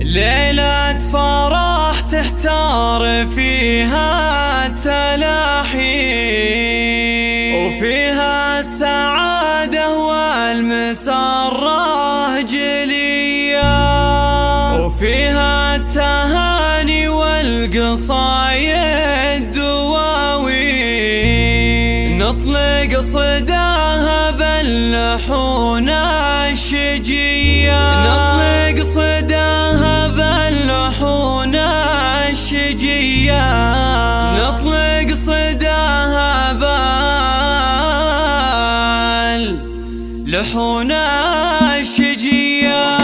ليلة فرح تحتار فيها التلاحي، وفيها السعادة والمسرة جلية، وفيها التهاني والقصايد دواوين، نطلق صداها باللحون الشجية، نطلق صداها باللحون الشجية، نطلق صداها باللحون الشجية.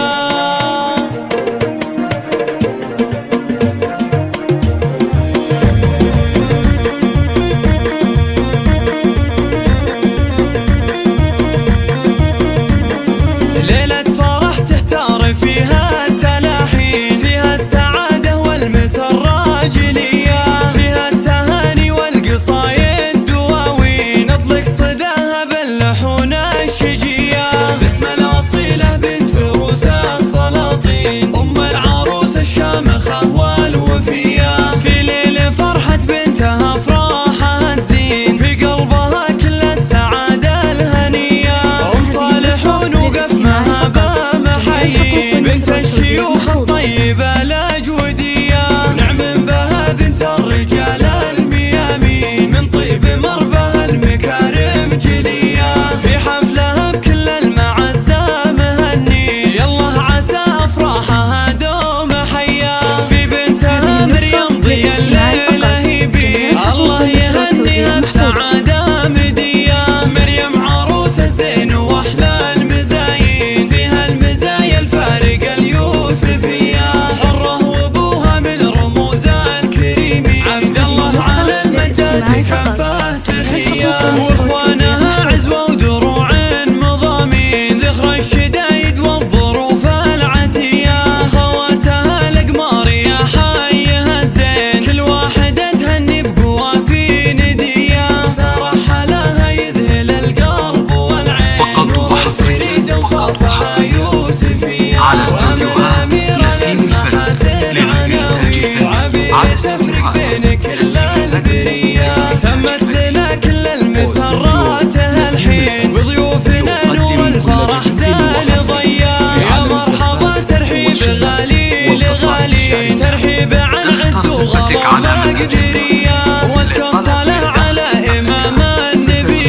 تمت لنا كل المسرات هالحين، وضيوفنا نور الفرح زال ضيا، يا مرحبا ترحيب غالي لغالي، ترحيب عن عز وغلا مقدرية، واذكر صلاة على إمام النبي،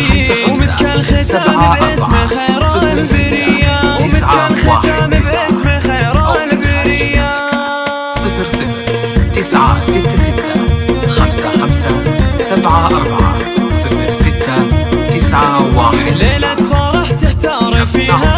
ومسك الختام باسم خير البرية، ومسك الختام باسم خير البرية. 00966557406991. ليلة فرح تحتار فيها